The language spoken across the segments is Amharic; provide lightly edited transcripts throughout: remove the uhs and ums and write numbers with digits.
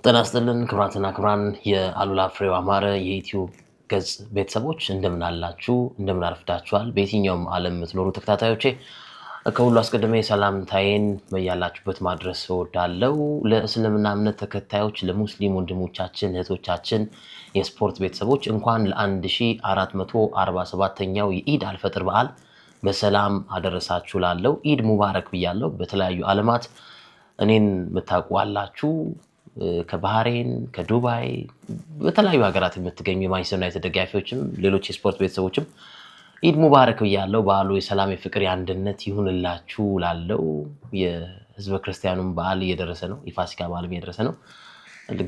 ጤናስጥልን ክብራትና ክብራን የአሉላ ፍሬው አማረ የዩቲዩብ ገጽ ቤተሰቦች እንደምን አላችሁ እንደምን አረፍዳችኋል በየትኛውም ዓለም የምትኖሩ ተከታታዮቼ ከሁሉ አስቀድሜ ሰላምታዬን በያላችሁበት ማድረስ እወዳለሁ ለእስልምና እምነት ተከታዮች ለሙስሊም ወንድሞቻችን እህቶቻችን የስፖርት ቤተሰቦች እንኳን ለ1447ኛው የኢድ አልፈጥር በዓል በሰላም አደረሳችሁ ላለው ኢድ ሙባረክ ብያለሁ በተለያዩ ዓለማት እኔን መታቋላችሁ ከባህሬን ከዱባይ በተለያዩ ሀገራት የምትገኙ የማንቸስተር ዩናይትድ ደጋፊዎችም ሌሎች የስፖርት ቤተሰቦችም ኢድ ሙባረክ ብያለሁ በዓሉ የሰላም የፍቅር የአንድነት ይሁንላችሁ ላለው የህዝበ ክርስቲያኑም በዓል እየደረሰ ነው የፋሲካ በዓልም እየደረሰ ነው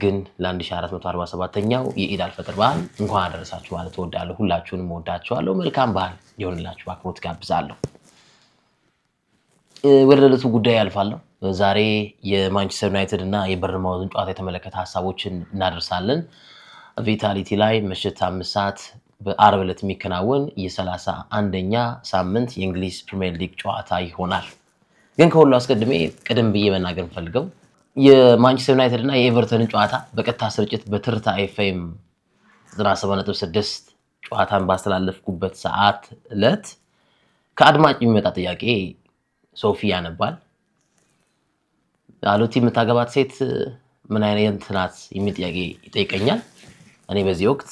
ግን ለ1447ኛው የኢድ አልፈጥር በዓል እንኳን አደረሳችሁ ማለት እወዳለሁ ሁላችሁንም እወዳችኋለሁ መልካም በዓል ይሁንላችሁ በአክብሮት ጋብዛለሁ ወደ ዕለቱ ጉዳይ ያልፋለሁ ዛሬ የማንቸስተር ዩናይትድ እና የበርንማውዝን ጨዋታ የተመለከተ ሐሳቦችን እናደርሳለን ቪታሊቲ ላይ ምሽት 5 ሰዓት በአርብ ዕለት የሚከናወን የ31ኛ ሳምንት የእንግሊዝ ፕሪሚየር ሊግ ጨዋታ ይሆናል ግን ከሁሉ አስቀድሜ ቀደም ብዬ መናገር ፈልገው የማንቸስተር ዩናይትድ እና የኤቨርተን ጨዋታ በቀጥታ ስርጭት በትርታ ኤፍኤም 97.6 ጨዋታን ባስተላለፍኩበት ሰዓት ዕለት ከአድማጭ የሚመጣ ጥያቄ ሶፊ ያነባል አሉቲ የምታገባት ሴት ምን አይነት ናት የሚል ጥያቄ ይጠይቀኛል እኔ በዚህ ወቅት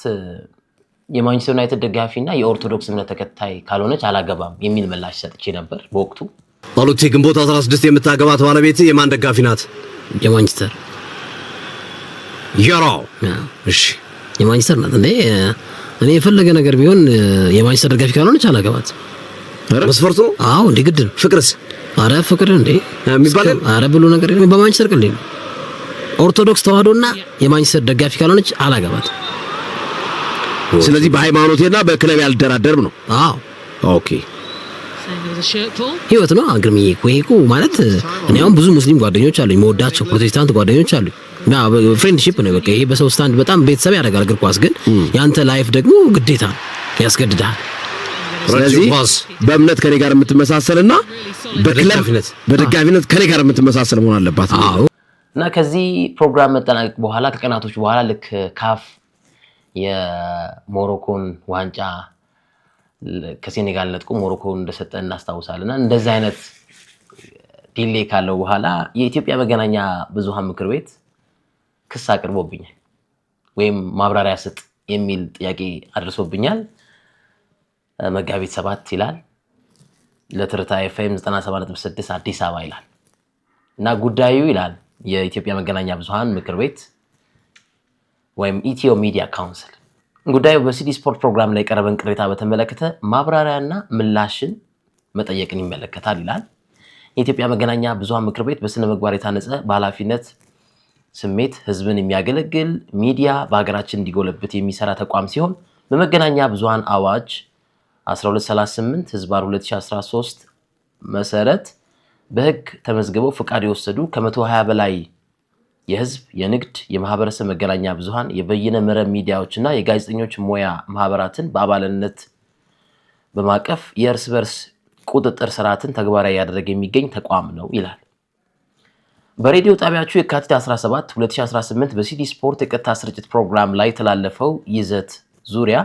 የማንቸስተር ዩናይትድ ደጋፊና የኦርቶዶክስ እምነት ተከታይ ካልሆነች አላገባም የሚል ምላሽ ሰጥቼ ነበር በወቅቱ አሉቲ ግንቦት 16 የምታገባት ባለቤት የማን ደጋፊ ናት የማንቸስተር ያራው እሺ የማንቸስተር ናት እንዴ እኔ የፈለገ ነገር ቢሆን የማንቸስተር ደጋፊ ካልሆነች አላገባት መስፈርቱ አዎ እንዴ ግድ ፍቅርስ አረ ፍቅር እንዴ የሚባል አረ ብሎ ነገር በማንቸስተር ቀልድ ነው ኦርቶዶክስ ተዋህዶና የማንቸስተር ደጋፊ ካልሆነች አላገባት ስለዚህ በሃይማኖቴና በክለብ ያልደራደርም ነው አዎ ኦኬ ህይወት ነው አግርምዬ እኮ ማለት እኔ አሁን ብዙ ሙስሊም ጓደኞች አሉኝ መወዳቸው ፕሮቴስታንት ጓደኞች አሉኝ ና ፍሬንድሺፕ ነው በቃ ይሄ በሰው ስታንድ በጣም ቤተሰብ ያደርጋል እግር ኳስ ግን ያንተ ላይፍ ደግሞ ግዴታ ያስገድዳል ስለዚህ በእምነት ከኔ ጋር የምትመሳሰልና በደጋፊነት ከኔ ጋር የምትመሳሰል መሆን አለባት አዎ እና ከዚህ ፕሮግራም መጠናቀቅ በኋላ ከቀናቶች በኋላ ልክ ካፍ የሞሮኮን ዋንጫ ከሴኔጋል ነጥቆ ሞሮኮን እንደሰጠ እናስታውሳለና እንደዚህ አይነት ዲሌ ካለው በኋላ የኢትዮጵያ መገናኛ ብዙሃን ምክር ቤት ክስ አቅርቦብኛል ወይም ማብራሪያ ስጥ የሚል ጥያቄ አድርሶብኛል መጋቢት 7 ይላል ለትርታ ኤፍኤም 97.6 አዲስ አበባ ይላል እና ጉዳዩ ይላል የኢትዮጵያ መገናኛ ብዙሃን ምክር ቤት ወይም ኢትዮ ሚዲያ ካውንስል ጉዳዩ በሲዲ ስፖርት ፕሮግራም ላይ ቀረበን ቅሬታ በተመለከተ ማብራሪያና ምላሽን መጠየቅን ይመለከታል ይላል የኢትዮጵያ መገናኛ ብዙሃን ምክር ቤት በስነ ምግባር የታነጸ በኃላፊነት ስሜት ህዝብን የሚያገለግል ሚዲያ በሀገራችን እንዲጎለብት የሚሰራ ተቋም ሲሆን በመገናኛ ብዙሃን አዋጅ 1238 ህዝባር 2013 መሰረት በህግ ተመዝግበው ፍቃድ የወሰዱ ከ120 በላይ የህዝብ የንግድ የማህበረሰብ መገናኛ ብዙሃን የበይነ መረብ ሚዲያዎችና የጋዜጠኞች ሙያ ማህበራትን በአባልነት በማቀፍ የእርስ በርስ ቁጥጥር ስርዓትን ተግባራዊ ያደረገ የሚገኝ ተቋም ነው ይላል በሬዲዮ ጣቢያችሁ የካቲት 17 2018 በሲዲ ስፖርት የቀጥታ ስርጭት ፕሮግራም ላይ ተላለፈው ይዘት ዙሪያ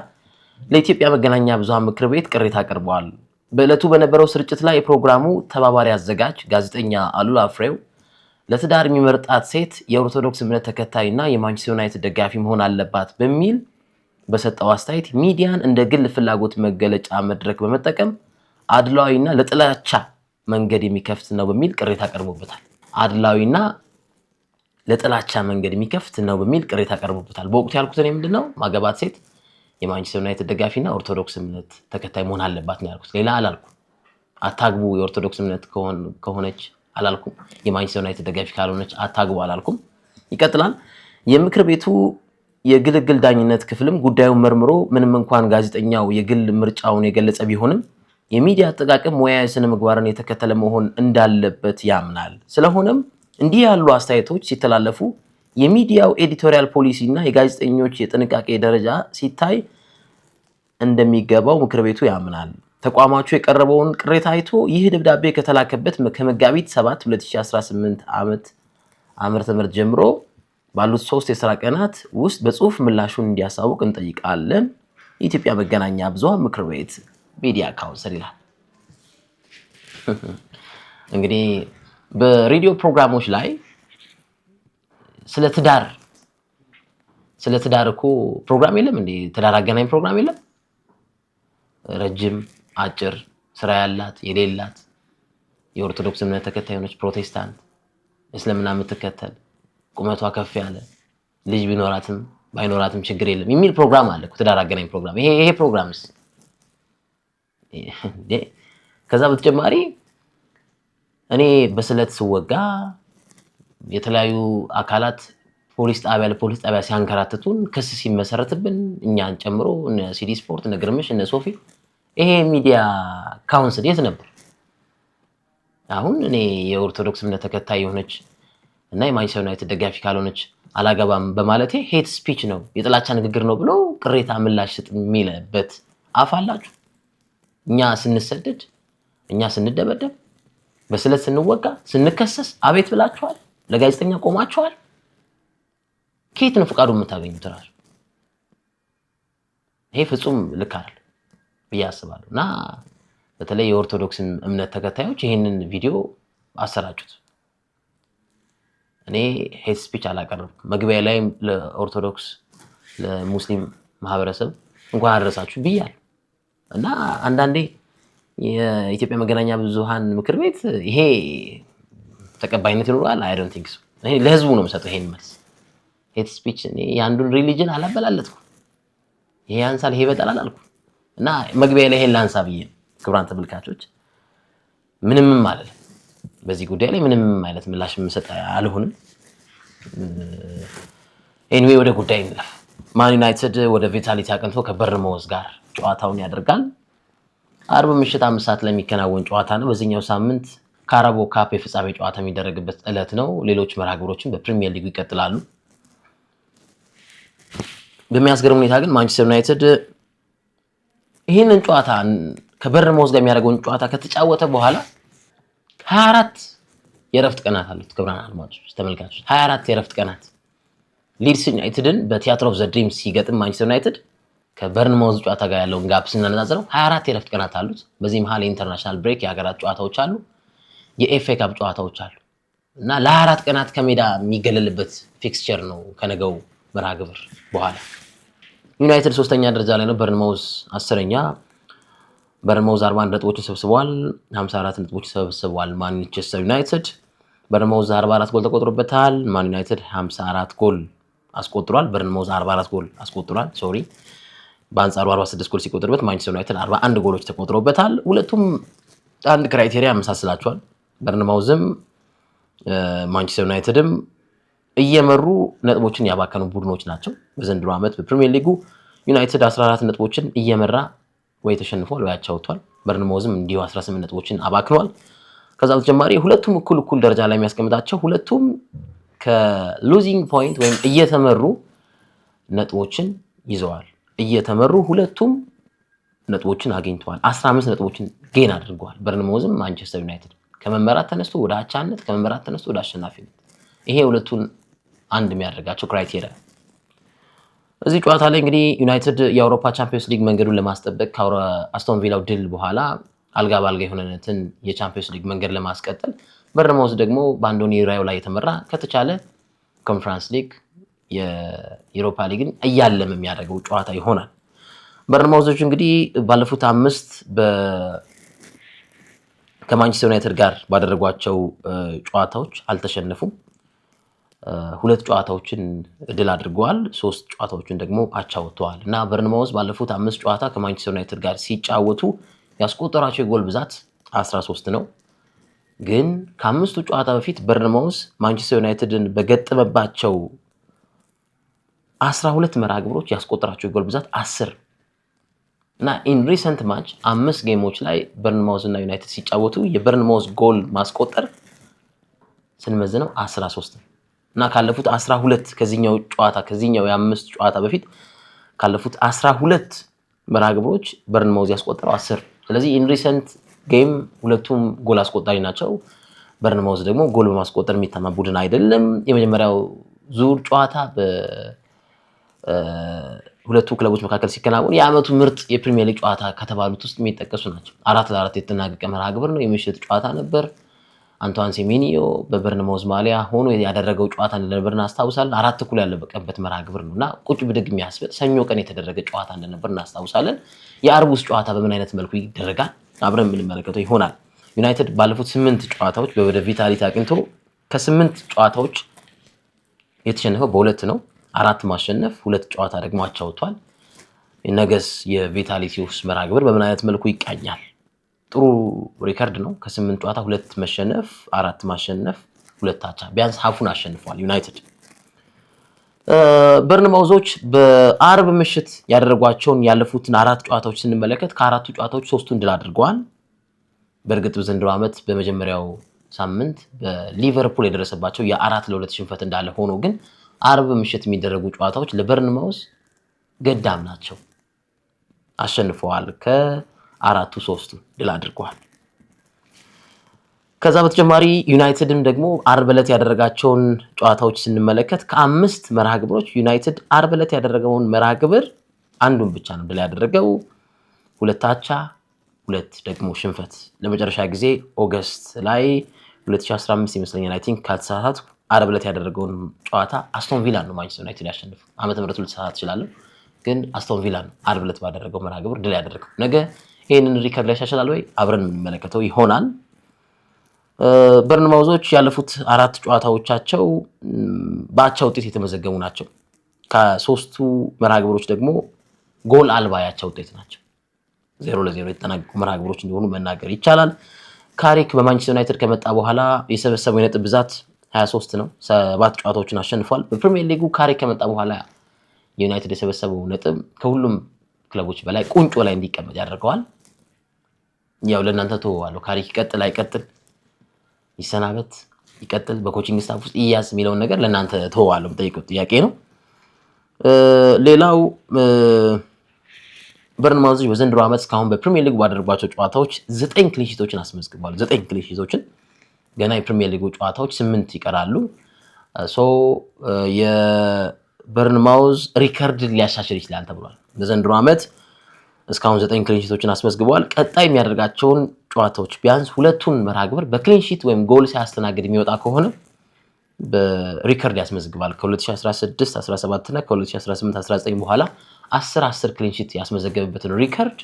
ለኢትዮጵያ መገናኛ ብዙሃን ምክር ቤት ቅሬታ ቀርቧል በእለቱ በነበረው ስርጭት ላይ የፕሮግራሙ ተባባሪ አዘጋጅ ጋዜጠኛ አሉላ ፍሬው ለትዳር የሚመርጣት ሴት የኦርቶዶክስ እምነት ተከታይና የማንቸስተር ዩናይትድ ደጋፊ መሆን አለባት በሚል በሰጠው አስተያየት ሚዲያን እንደ ግል ፍላጎት መገለጫ መድረክ በመጠቀም አድላዊና ለጥላቻ መንገድ የሚከፍት ነው በሚል ቅሬታ ቀርቦበታል አድላዊና ለጥላቻ መንገድ የሚከፍት ነው በሚል ቅሬታ ቀርቦበታል በወቅቱ ያልኩት እኔ ምንድነው ማገባት ሴት የማንቸስተር ዩናይትድ ደጋፊና ኦርቶዶክስ እምነት ተከታይ መሆን አለባት ነው ያልኩት ሌላ አላልኩም አታግቡ የኦርቶዶክስ እምነት ከሆነች አላልኩም የማንቸስተር ዩናይትድ ደጋፊ ካልሆነች አታግቡ አላልኩም ይቀጥላል የምክር ቤቱ የግልግል ዳኝነት ክፍልም ጉዳዩን መርምሮ ምንም እንኳን ጋዜጠኛው የግል ምርጫውን የገለጸ ቢሆንም የሚዲያ አጠቃቀም ሙያዊ ስነ ምግባርን የተከተለ መሆን እንዳለበት ያምናል ስለሆነም እንዲህ ያሉ አስተያየቶች ሲተላለፉ የሚዲያው ኤዲቶሪያል ፖሊሲ እና የጋዜጠኞች የጥንቃቄ ደረጃ ሲታይ እንደሚገባው ምክር ቤቱ ያምናል ተቋማቸው የቀረበውን ቅሬታ አይቶ ይህ ደብዳቤ ከተላከበት ከመጋቢት 7 2018 ዓመተ ምህረት ጀምሮ ባሉት 3 የሥራ ቀናት ውስጥ በጽሁፍ ምላሹን እንዲያሳውቅ እንጠይቃለን። የኢትዮጵያ መገናኛ ብዙሃን ምክር ቤት ሚዲያ ካውንስል ይላል። እንግዲህ በሬዲዮ ፕሮግራሞች ላይ ስለ ትዳር እኮ ፕሮግራም የለም እንዴ? ትዳር አገናኝ ፕሮግራም የለም? ረጅም፣ አጭር፣ ስራ ያላት የሌላት፣ የኦርቶዶክስ እምነት ተከታይ ሆነች፣ ፕሮቴስታንት፣ እስልምና የምትከተል፣ ቁመቷ ከፍ ያለ፣ ልጅ ቢኖራትም ባይኖራትም ችግር የለም የሚል ፕሮግራም አለ እኮ ትዳር አገናኝ ፕሮግራም። ይሄ ፕሮግራምስ ከዛ በተጨማሪ እኔ በስለት ስወጋ የተለያዩ አካላት ፖሊስ ጣቢያ ሲያንከራትቱን ክስ ሲመሰረትብን እኛን ጨምሮ እነ ሲዲ ስፖርት፣ እነ ግርምሽ፣ እነ ሶፊ ይሄ ሚዲያ ካውንስል የት ነበር? አሁን እኔ የኦርቶዶክስ እምነት ተከታይ የሆነች እና የማንቸስተር ዩናይትድ ደጋፊ ካልሆነች አላገባም በማለቴ ሄት ስፒች ነው የጥላቻ ንግግር ነው ብሎ ቅሬታ ምላሽ ስጥ የሚልበት አፍ አላችሁ። እኛ ስንሰደድ፣ እኛ ስንደበደብ፣ በስለት ስንወጋ፣ ስንከሰስ አቤት ብላችኋል። ለጋዜጠኛ ቆማችኋል። ከየት ነው ፈቃዱ የምታገኙት? ራሱ ይሄ ፍጹም ልክ አይደል ብዬ አስባለሁ። እና በተለይ የኦርቶዶክስ እምነት ተከታዮች ይህንን ቪዲዮ አሰራጩት። እኔ ሄት ስፒች አላቀረብኩም። መግቢያ ላይም ለኦርቶዶክስ ለሙስሊም ማህበረሰብ እንኳን አደረሳችሁ ብያለሁ። እና አንዳንዴ የኢትዮጵያ መገናኛ ብዙሃን ምክር ቤት ይሄ ተቀባይነት ይኖረዋል? አይ ዶንት ቲንክ ሶ። እኔ ለህዝቡ ነው የምሰጠው ይሄን መልስ። ሄት ስፒች እኔ የአንዱን ሪሊጅን አላበላለጥኩም። ይሄ ያንሳል ይሄ ይበጣል አላልኩም። እና መግቢያ ላይ ይሄን ላንሳ ብዬ ነው። ክቡራን ተመልካቾች ምንም ማለት በዚህ ጉዳይ ላይ ምንም አይነት ምላሽ የምሰጥ አልሆንም። ኤኒዌይ ወደ ጉዳይ እንለፍ። ማን ዩናይትድ ወደ ቪታሊቲ አቅንቶ ከበርንማውዝ ጋር ጨዋታውን ያደርጋል። አርብ ምሽት 5 ሰዓት ለሚከናወን ጨዋታ ነው። በዚህኛው ሳምንት ካራቦ ካፕ የፍጻሜ ጨዋታ የሚደረግበት ዕለት ነው። ሌሎች መርሃ ግብሮችን በፕሪሚየር ሊጉ ይቀጥላሉ። በሚያስገርም ሁኔታ ግን ማንቸስተር ዩናይትድ ይህንን ጨዋታ ከበርንማውዝ ጋር የሚያደርገውን ጨዋታ ከተጫወተ በኋላ 24 የረፍት ቀናት አሉት። ክቡራን አድማጮች ተመልካቾች 24 የረፍት ቀናት። ሊድስ ዩናይትድን በቲያትር ኦፍ ዘ ድሪምስ ሲገጥም ማንቸስተር ዩናይትድ ከበርንማውዝ ጨዋታ ጋር ያለውን ጋፕ ስናነጻጽረው 24 የረፍት ቀናት አሉት። በዚህ መሀል የኢንተርናሽናል ብሬክ የሀገራት ጨዋታዎች አሉ፣ የኤፍኤ ካፕ ጨዋታዎች አሉ እና ለ24 ቀናት ከሜዳ የሚገለልበት ፊክስቸር ነው ከነገው መርሃ ግብር በኋላ። ዩናይትድ 3ኛ ደረጃ ላይ ነው፣ በርንማውዝ 10ኛ። በርንማውዝ 41 ነጥቦችን ሰብስበዋል፣ 54 ነጥቦችን ሰብስበዋል ማንቸስተር ዩናይትድ። በርንማውዝ 44 ጎል ተቆጥሮበታል፣ ማን ዩናይትድ 54 ጎል አስቆጥሯል። በርንማውዝ 44 ጎል አስቆጥሯል፣ ሶሪ። በአንጻሩ 46 ጎል ሲቆጥርበት ማንቸስተር ዩናይትድ 41 ጎሎች ተቆጥሮበታል። ሁለቱም አንድ ክራይቴሪያ ያመሳስላቸዋል። በርንማውዝም ማንቸስተር ዩናይትድም እየመሩ ነጥቦችን ያባከኑ ቡድኖች ናቸው። በዘንድሮ ዓመት በፕሪሚየር ሊጉ ዩናይትድ 14 ነጥቦችን እየመራ ወይ ተሸንፏል ወይ አቻ ወጥቷል። በርንማውዝም እንዲሁ 18 ነጥቦችን አባክኗል። ከዛ በተጨማሪ ሁለቱም እኩል ደረጃ ላይ የሚያስቀምጣቸው ሁለቱም ከሉዚንግ ፖይንት ወይም እየተመሩ ነጥቦችን ይዘዋል። እየተመሩ ሁለቱም ነጥቦችን አግኝተዋል። 15 ነጥቦችን ጌን አድርገዋል። በርንማውዝም ማንቸስተር ዩናይትድ ከመመራት ተነስቶ ወደ አቻነት፣ ከመመራት ተነስቶ ወደ አሸናፊነት። ይሄ ሁለቱን አንድ የሚያደርጋቸው ክራይቴሪያ። እዚህ ጨዋታ ላይ እንግዲህ ዩናይትድ የአውሮፓ ቻምፒዮንስ ሊግ መንገዱን ለማስጠበቅ ከአስቶን ቪላው ድል በኋላ አልጋ ባልጋ የሆነነትን የቻምፒዮንስ ሊግ መንገድ ለማስቀጠል፣ በርንማውዝ ደግሞ በአንዶኒ ራዮላ የተመራ ከተቻለ ኮንፈረንስ ሊግ የዩሮፓ ሊግን እያለም የሚያደርገው ጨዋታ ይሆናል። በርንማውዞች እንግዲህ ባለፉት 5 ከማንቸስተር ዩናይትድ ጋር ባደረጓቸው ጨዋታዎች አልተሸነፉም። 2 ጨዋታዎችን ድል አድርገዋል፣ 3 ጨዋታዎችን ደግሞ አቻ ወጥተዋል እና በርንማውዝ ባለፉት 5 ጨዋታ ከማንቸስተር ዩናይትድ ጋር ሲጫወቱ ያስቆጠራቸው የጎል ብዛት 13 ነው። ግን ከ5ቱ ጨዋታ በፊት በርንማውዝ ማንቸስተር ዩናይትድን በገጠመባቸው 12 መርሃ ግብሮች ያስቆጠራቸው የጎል ብዛት 10 እና ኢን ሪሰንት ማች 5 ጌሞች ላይ በርንማውዝ እና ዩናይትድ ሲጫወቱ የበርንማውዝ ጎል ማስቆጠር ስንመዝነው 13 እና ካለፉት 12 ከዚህኛው የ5 ጨዋታ በፊት ካለፉት 12 መርሃ ግብሮች በርንማውዝ ያስቆጠረው 10። ስለዚህ ኢን ሪሰንት ጌም ሁለቱም ጎል አስቆጣሪ ናቸው። በርንማውዝ ደግሞ ጎል በማስቆጠር የሚታማ ቡድን አይደለም። የመጀመሪያው ዙር ጨዋታ ሁለቱ ክለቦች መካከል ሲከናወን የአመቱ ምርጥ የፕሪሚየር ሊግ ጨዋታ ከተባሉት ውስጥ የሚጠቀሱ ናቸው። 4-4 የተጠናቀቀ መርሃ ግብር ነው። የምሽት ጨዋታ ነበር። አንቷን ሴሜኒዮ በበርንማውዝ ማሊያ ሆኖ ያደረገው ጨዋታ እንደነበር እናስታውሳለን። 4 ያለበቀበት መርሃ ግብር ነውና ቁጭ ብድግ የሚያስብል ሰኞ ቀን የተደረገ ጨዋታ እንደነበር እናስታውሳለን። የአርቡስ ጨዋታ በምን አይነት መልኩ ይደረጋል አብረን የምንመለከተው ይሆናል። ዩናይትድ ባለፉት 8 ጨዋታዎች በወደ ቪታሊቲ አቅንቶ ከ8 ጨዋታዎች የተሸነፈው በ2 ነው። 4 ማሸነፍ 2 ጨዋታ ደግሞ አቻ ወጥቷል። ነገስ የቪታሊቲ ውስጥ መርሃ ግብር በምን አይነት መልኩ ይቃኛል? ጥሩ ሪከርድ ነው። ከ8 ጨዋታ 2 መሸነፍ 4 ማሸነፍ 2 አቻ፣ ቢያንስ ሀፉን አሸንፏል ዩናይትድ። በርንማውዞች በአርብ ምሽት ያደረጓቸውን ያለፉትን 4 ጨዋታዎች ስንመለከት ከ4ቱ ጨዋታዎች 3ቱን ድል አድርገዋል። በእርግጥ በዘንድሮ ዓመት በመጀመሪያው ሳምንት በሊቨርፑል የደረሰባቸው የ4-2 ሽንፈት እንዳለ ሆኖ ግን አርብ ምሽት የሚደረጉ ጨዋታዎች ለበርንማውዝ ገዳም ናቸው። አሸንፈዋል። ከ4ቱ 3ቱ ድል አድርገዋል። ከዛ በተጨማሪ ዩናይትድም ደግሞ አርብ ዕለት ያደረጋቸውን ጨዋታዎች ስንመለከት ከ5 መርሃ ግብሮች ዩናይትድ አርብ ዕለት ያደረገውን መርሃ ግብር አንዱን ብቻ ነው ድል ያደረገው። 2 አቻ 2 ደግሞ ሽንፈት። ለመጨረሻ ጊዜ ኦገስት ላይ 2015 ይመስለኛል አይ ቲንክ ካልተሳሳትኩ አርብ ዕለት ያደረገውን ጨዋታ አስቶን ቪላ ነው ማንቸስተር ዩናይትድ ያሸነፈው። ዓመተ ምህረቱ ልተሳሳት እችላለሁ፣ ግን አስቶን ቪላ ነው አርብ ዕለት ባደረገው መርሃ ግብር ድል ያደረገው። ነገ ይህንን ሪከርድ ያሻሽላል ወይ አብረን የምንመለከተው ይሆናል። በርንማውዞች ያለፉት 4 ጨዋታዎቻቸው በአቻ ውጤት የተመዘገቡ ናቸው። ከ3ቱ መርሃ ግብሮች ደግሞ ጎል አልባ ያቻ ውጤት ናቸው። 0-0 የተጠናቀቁ መርሃ ግብሮች እንደሆኑ መናገር ይቻላል። ካሪክ በማንቸስተር ዩናይትድ ከመጣ በኋላ የሰበሰበው የነጥብ ብዛት 23 ነው። 7 ጨዋታዎችን አሸንፏል። በፕሪሚየር ሊጉ ካሪክ ከመጣ በኋላ ዩናይትድ የሰበሰበው ነጥብ ከሁሉም ክለቦች በላይ ቁንጮ ላይ እንዲቀመጥ ያደርገዋል። ያው ለእናንተ ተወዋለሁ። ካሪክ ይቀጥል አይቀጥል፣ ይሰናበት ይቀጥል፣ በኮቺንግ ስታፍ ውስጥ ይያዝ የሚለውን ነገር ለእናንተ ተወዋለሁ። የምጠይቀው ጥያቄ ነው። ሌላው በርንማውዞች በዘንድሮ ዓመት እስካሁን በፕሪሚየር ሊግ ባደረጓቸው ጨዋታዎች 9 ክሊንሺቶችን አስመዝግበዋል። 9 ክሊንሺቶችን። ገና የፕሪሚየር ሊጉ ጨዋታዎች 8 ይቀራሉ። የበርንማውዝ ሪከርድ ሊያሻሽል ይችላል ተብሏል። በዘንድሮ ዓመት እስካሁን 9 ክሊንሺቶችን አስመዝግበዋል። ቀጣይ የሚያደርጋቸውን ጨዋታዎች ቢያንስ 2ቱን መርሃ ግብር በክሊንሺት ወይም ጎል ሳያስተናግድ የሚወጣ ከሆነ በሪከርድ ያስመዝግባል። ከ2016-17 እና ከ2018-19 በኋላ 10 ክሊንሺት ያስመዘገበበትን ሪከርድ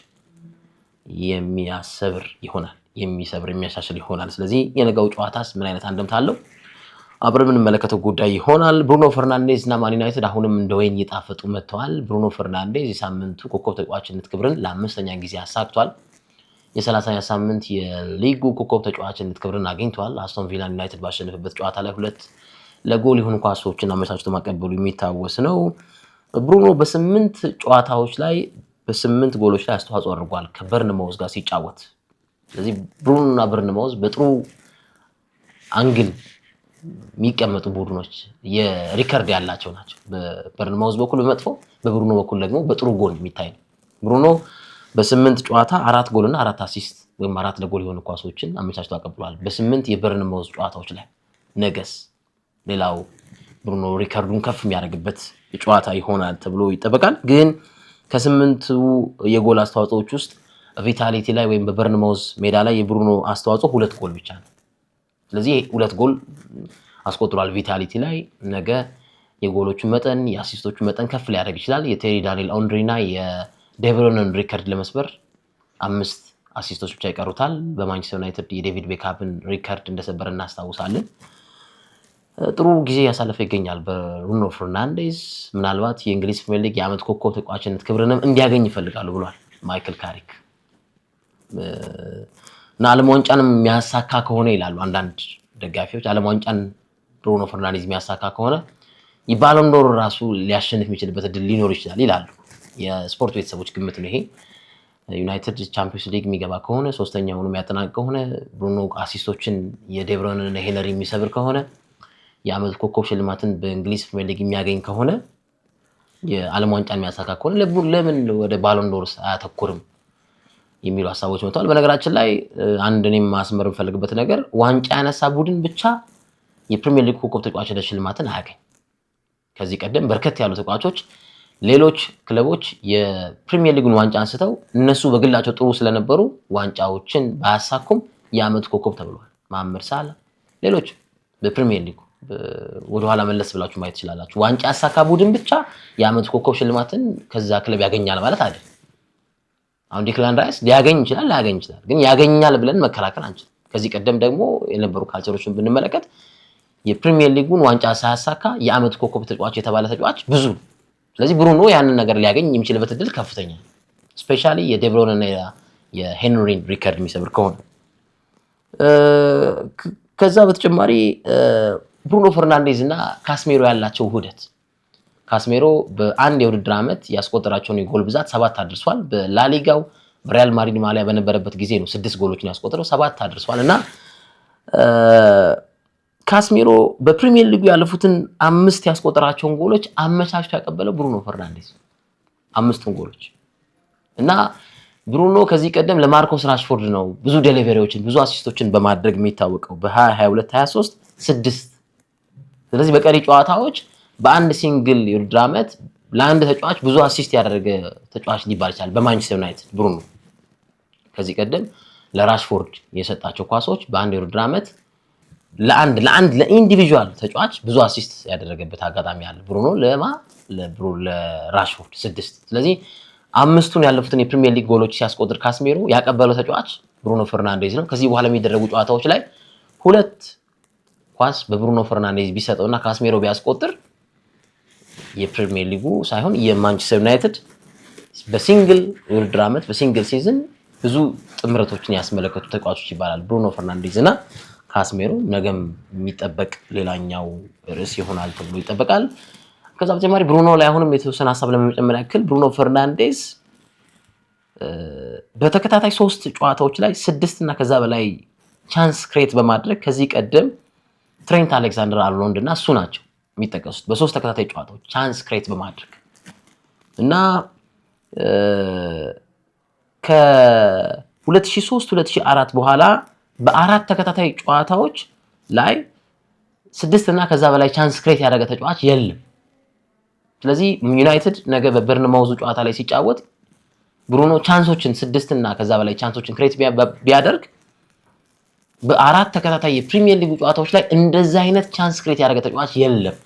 የሚያሰብር ይሆናል፣ የሚያሻሽል ይሆናል። ስለዚህ የነገው ጨዋታስ ምን አይነት አንድምታ አለው አብረን የምንመለከተው ጉዳይ ይሆናል። ብሩኖ ፈርናንዴዝ እና ማን ዩናይትድ አሁንም እንደ ወይን እየጣፈጡ መጥተዋል። ብሩኖ ፈርናንዴዝ የሳምንቱ ኮከብ ተጫዋችነት ክብርን ለ5ኛ ጊዜ አሳክቷል። የ30ኛ ሳምንት የሊጉ ኮከብ ተጫዋችነት ክብርን አግኝቷል። አስቶን ቪላ ዩናይትድ ባሸነፈበት ጨዋታ ላይ 2 ለጎል የሆኑ ኳሶችን አመቻችቶ ማቀበሉ የሚታወስ ነው። ብሩኖ በ8 ጨዋታዎች ላይ በ8 ጎሎች ላይ አስተዋጽኦ አድርጓል ከበርንማውዝ ጋር ሲጫወት። ስለዚህ ብሩኖና በርንማውዝ በጥሩ አንግል የሚቀመጡ ቡድኖች የሪከርድ ያላቸው ናቸው። በበርንማውዝ በኩል በመጥፎ፣ በብሩኖ በኩል ደግሞ በጥሩ ጎል የሚታይ ነው። ብሩኖ በ8 ጨዋታ 4 ጎልና 4 አሲስት ወይም 4 ለጎል የሆኑ ኳሶችን አመቻችቶ አቀብሏል በ8 የበርንማውዝ ጨዋታዎች ላይ። ነገስ ሌላው ብሩኖ ሪከርዱን ከፍ የሚያደርግበት ጨዋታ ይሆናል ተብሎ ይጠበቃል። ግን ከ8ቱ የጎል አስተዋጽኦዎች ውስጥ ቪታሊቲ ላይ ወይም በበርንማውዝ ሜዳ ላይ የብሩኖ አስተዋጽኦ 2 ጎል ብቻ ነው። ስለዚህ 2 ጎል አስቆጥሯል ቪታሊቲ ላይ። ነገ የጎሎቹ መጠን የአሲስቶቹ መጠን ከፍ ሊያደርግ ይችላል። የቴሪ ዳንኤል ኦንድሪና የዴቨሎንን ሪከርድ ለመስበር 5 አሲስቶች ብቻ ይቀሩታል። በማንቸስተር ዩናይትድ የዴቪድ ቤካምን ሪከርድ እንደሰበረ እናስታውሳለን። ጥሩ ጊዜ ያሳለፈ ይገኛል ብሩኖ ፈርናንዴዝ። ምናልባት የእንግሊዝ ፕሪሚየር ሊግ የዓመት ኮከብ ተጫዋችነት ክብርንም እንዲያገኝ ይፈልጋሉ ብሏል ማይክል ካሪክ። እና ዓለም ዋንጫንም የሚያሳካ ከሆነ ይላሉ አንዳንድ ደጋፊዎች፣ ዓለም ዋንጫን ብሩኖ ፈርናንዴዝ የሚያሳካ ከሆነ የባሎን ዶር ራሱ ሊያሸንፍ የሚችልበት እድል ሊኖር ይችላል ይላሉ የስፖርት ቤተሰቦች ግምት ነው ይሄ። ዩናይትድ ቻምፒዮንስ ሊግ የሚገባ ከሆነ 3ኛ ሆኖ የሚያጠናቅቅ ከሆነ ብሩኖ አሲስቶችን የዴብሮንን ሄነሪ የሚሰብር ከሆነ የዓመት ኮከብ ሽልማትን በእንግሊዝ ፕሪሚየር ሊግ የሚያገኝ ከሆነ የዓለም ዋንጫን የሚያሳካ ከሆነ ለምን ወደ ባሎን ዶርስ አያተኩርም የሚሉ ሀሳቦች መጥተዋል። በነገራችን ላይ አንድ እኔም ማስመር የምፈልግበት ነገር ዋንጫ ያነሳ ቡድን ብቻ የፕሪሚየር ሊግ ኮከብ ተጫዋችነት ሽልማትን አያገኝ። ከዚህ ቀደም በርከት ያሉ ተጫዋቾች ሌሎች ክለቦች የፕሪሚየር ሊጉን ዋንጫ አንስተው እነሱ በግላቸው ጥሩ ስለነበሩ ዋንጫዎችን ባያሳኩም የዓመቱ ኮከብ ተብለዋል። መሐመድ ሳላ ሌሎች በፕሪሚየር ሊጉ ወደኋላ መለስ ብላችሁ ማየት ትችላላችሁ። ዋንጫ ያሳካ ቡድን ብቻ የዓመቱ ኮከብ ሽልማትን ከዛ ክለብ ያገኛል ማለት አይደለም። አሁን ዲክላን ራይስ ሊያገኝ ይችላል ላያገኝ ይችላል፣ ግን ያገኛል ብለን መከራከር አንችልም። ከዚህ ቀደም ደግሞ የነበሩ ካልቸሮችን ብንመለከት የፕሪሚየር ሊጉን ዋንጫ ሳያሳካ የዓመቱ ኮከብ ተጫዋች የተባለ ተጫዋች ብዙ። ስለዚህ ብሩኖ ያንን ነገር ሊያገኝ የሚችልበት እድል ከፍተኛ፣ ስፔሻሊ የዴብሮን እና የሄንሪን ሪከርድ የሚሰብር ከሆነ። ከዛ በተጨማሪ ብሩኖ ፈርናንዴዝ እና ካስሜሮ ያላቸው ውህደት፣ ካስሜሮ በአንድ የውድድር ዓመት ያስቆጠራቸውን የጎል ብዛት 7 አድርሷል። በላሊጋው በሪያል ማድሪድ ማሊያ በነበረበት ጊዜ ነው 6 ጎሎችን ያስቆጠረው፣ 7 አድርሷል። እና ካስሜሮ በፕሪሚየር ሊጉ ያለፉትን 5 ያስቆጠራቸውን ጎሎች አመቻችቶ ያቀበለው ብሩኖ ፈርናንዴዝ 5ቱን ጎሎች። እና ብሩኖ ከዚህ ቀደም ለማርኮስ ራሽፎርድ ነው ብዙ ዴሊቨሪዎችን ብዙ አሲስቶችን በማድረግ የሚታወቀው በ2022 23 6። ስለዚህ በቀሪ ጨዋታዎች በአንድ ሲንግል የውድድር ዓመት ለአንድ ተጫዋች ብዙ አሲስት ያደረገ ተጫዋች ሊባል ይችላል በማንቸስተር ዩናይትድ ብሩኖ። ከዚህ ቀደም ለራሽፎርድ የሰጣቸው ኳሶች በአንድ የውድድር ዓመት ለኢንዲቪጁዋል ተጫዋች ብዙ አሲስት ያደረገበት አጋጣሚ አለ። ብሩኖ ለራሽፎርድ 6። ስለዚህ 5ቱን ያለፉትን የፕሪሚየር ሊግ ጎሎች ሲያስቆጥር ካስሜሮ ያቀበለው ተጫዋች ብሩኖ ፈርናንዴዝ ነው። ከዚህ በኋላ የሚደረጉ ጨዋታዎች ላይ 2 ኳስ በብሩኖ ፈርናንዴዝ ቢሰጠውና ካስሜሮ ቢያስቆጥር የፕሪሚየር ሊጉ ሳይሆን የማንቸስተር ዩናይትድ በሲንግል ውድድር ዓመት በሲንግል ሲዝን ብዙ ጥምረቶችን ያስመለከቱ ተጫዋቾች ይባላል ብሩኖ ፈርናንዴዝ እና ካስሜሮ። ነገም የሚጠበቅ ሌላኛው ርዕስ ይሆናል ተብሎ ይጠበቃል። ከዛ በተጨማሪ ብሩኖ ላይ አሁንም የተወሰነ ሀሳብ ለመጨመር ያክል ብሩኖ ፈርናንዴዝ በተከታታይ 3 ጨዋታዎች ላይ 6 እና ከዛ በላይ ቻንስ ክሬት በማድረግ ከዚህ ቀደም ትሬንት አሌክሳንደር አርኖልድ እና እሱ ናቸው የሚጠቀሱት በ3 ተከታታይ ጨዋታዎች ቻንስ ክሬት በማድረግ እና ከ2003 2004 በኋላ በ4 ተከታታይ ጨዋታዎች ላይ 6 እና ከዛ በላይ ቻንስ ክሬት ያደረገ ተጫዋች የለም። ስለዚህ ዩናይትድ ነገ በበርንማውዙ ጨዋታ ላይ ሲጫወት ብሩኖ ቻንሶችን 6 እና ከዛ በላይ ቻንሶችን ክሬት ቢያደርግ በ4 ተከታታይ የፕሪሚየር ሊግ ጨዋታዎች ላይ እንደዛ አይነት ቻንስ ክሬት ያደረገ ተጫዋች የለም።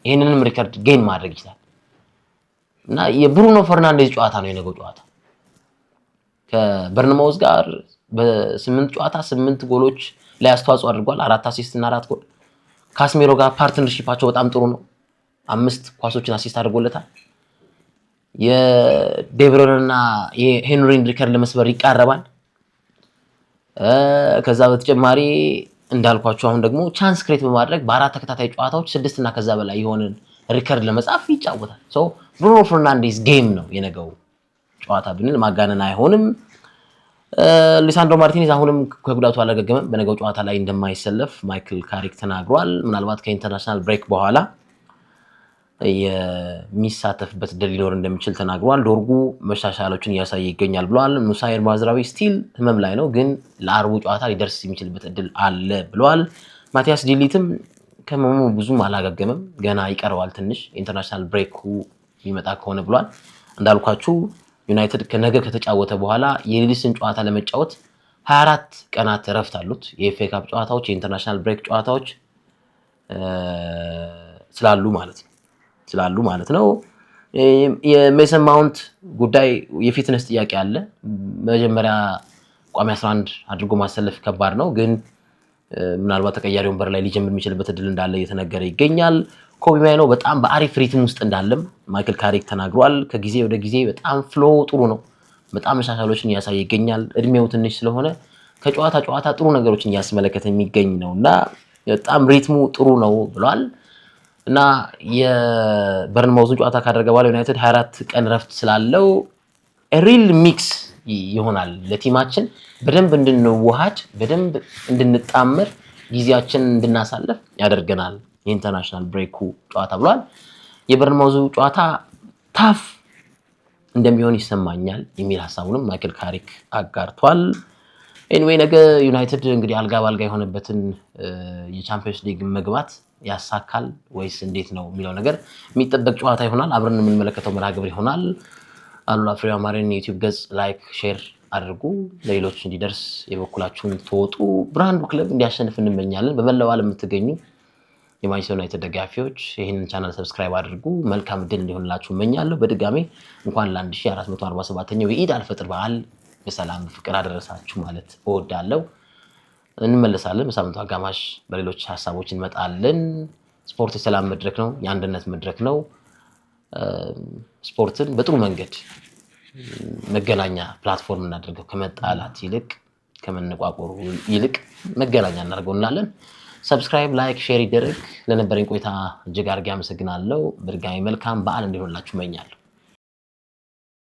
ይሄንንም ሪከርድ ጌን ማድረግ ይችላል። እና የብሩኖ ፈርናንዴዝ ጨዋታ ነው የነገው ጨዋታ ከበርንማውዝ ጋር በ8 ጨዋታ 8 ጎሎች ላይ አስተዋጽኦ አድርጓል። 4 አሲስት እና 4 ጎል። ካስሜሮ ጋር ፓርትነርሺፓቸው በጣም ጥሩ ነው። 5 ኳሶችን አሲስት አድርጎለታል። የዴብሮን እና የሄንሪን ሪከርድ ለመስበር ይቃረባል። ከዛ በተጨማሪ እንዳልኳችሁ አሁን ደግሞ ቻንስ ክሬት በማድረግ በ4 ተከታታይ ጨዋታዎች 6 እና ከዛ በላይ የሆነን ሪከርድ ለመጻፍ ይጫወታል። ብሩኖ ፈርናንዴዝ ጌም ነው የነገው ጨዋታ ብንል ማጋነን አይሆንም። ሊሳንድሮ ማርቲኔዝ አሁንም ከጉዳቱ አላገገመም። በነገው ጨዋታ ላይ እንደማይሰለፍ ማይክል ካሪክ ተናግሯል። ምናልባት ከኢንተርናሽናል ብሬክ በኋላ የሚሳተፍበት እድል ሊኖር እንደሚችል ተናግሯል። ዶርጉ መሻሻሎችን እያሳየ ይገኛል ብለዋል። ኑሳይር ማዝራዊ ስቲል ህመም ላይ ነው፣ ግን ለአርቡ ጨዋታ ሊደርስ የሚችልበት እድል አለ ብለዋል። ማቲያስ ዲሊትም ከህመሙ ብዙም አላገገመም፣ ገና ይቀረዋል ትንሽ ኢንተርናሽናል ብሬኩ የሚመጣ ከሆነ ብለዋል። እንዳልኳችሁ ዩናይትድ ከነገ ከተጫወተ በኋላ የሊድስን ጨዋታ ለመጫወት 24 ቀናት እረፍት አሉት። የኤፍኤ ካፕ ጨዋታዎች፣ የኢንተርናሽናል ብሬክ ጨዋታዎች ስላሉ ማለት ነው። የሜሰን ማውንት ጉዳይ የፊትነስ ጥያቄ አለ። መጀመሪያ ቋሚ 11 አድርጎ ማሰለፍ ከባድ ነው፣ ግን ምናልባት ተቀያሪ ወንበር ላይ ሊጀምር የሚችልበት እድል እንዳለ እየተነገረ ይገኛል። ኮቢ ማይኖ በጣም በአሪፍ ሪትም ውስጥ እንዳለም ማይክል ካሪክ ተናግሯል። ከጊዜ ወደ ጊዜ በጣም ፍሎ ጥሩ ነው፣ በጣም መሻሻሎችን እያሳየ ይገኛል። እድሜው ትንሽ ስለሆነ ከጨዋታ ጨዋታ ጥሩ ነገሮችን እያስመለከተ የሚገኝ ነው እና በጣም ሪትሙ ጥሩ ነው ብሏል። እና የበርንማውዝን ጨዋታ ካደረገ በኋላ ዩናይትድ 24 ቀን ረፍት ስላለው ሪል ሚክስ ይሆናል ለቲማችን በደንብ እንድንዋሃድ በደንብ እንድንጣመር ጊዜያችን እንድናሳለፍ ያደርገናል የኢንተርናሽናል ብሬኩ ጨዋታ ብሏል። የበርንማውዙ ጨዋታ ታፍ እንደሚሆን ይሰማኛል የሚል ሐሳቡንም ማይክል ካሪክ አጋርቷል። ኤኒዌይ ነገ ዩናይትድ እንግዲህ አልጋ ባልጋ የሆነበትን የቻምፒየንስ ሊግ መግባት ያሳካል ወይስ እንዴት ነው የሚለው ነገር የሚጠበቅ ጨዋታ ይሆናል። አብረን የምንመለከተው መርሃ ግብር ይሆናል። አሉላ ፍሬው አማረን የዩቲዩብ ገጽ ላይክ ሼር አድርጉ፣ ለሌሎች እንዲደርስ የበኩላችሁን ተወጡ። ብርሃን ክለብ እንዲያሸንፍ እንመኛለን። በመላው ዓለም የምትገኙ የማንቸስተር ዩናይትድ ደጋፊዎች ይህንን ቻናል ሰብስክራይብ አድርጉ። መልካም ድል እንዲሆንላችሁ እመኛለሁ። በድጋሚ እንኳን ለ1447ኛው የኢድ አልፈጥር በዓል በሰላም ፍቅር አደረሳችሁ ማለት እወዳለሁ። እንመለሳለን። በሳምንቱ አጋማሽ በሌሎች ሀሳቦች እንመጣለን። ስፖርት የሰላም መድረክ ነው፣ የአንድነት መድረክ ነው። ስፖርትን በጥሩ መንገድ መገናኛ ፕላትፎርም እናደርገው፣ ከመጣላት ይልቅ ከመነቋቆሩ ይልቅ መገናኛ እናደርገው እንላለን። ሰብስክራይብ ላይክ ሼር ይደረግ። ለነበረኝ ቆይታ እጅግ አድርጌ አመሰግናለሁ። በድጋሚ መልካም በዓል እንዲሆንላችሁ እመኛለሁ።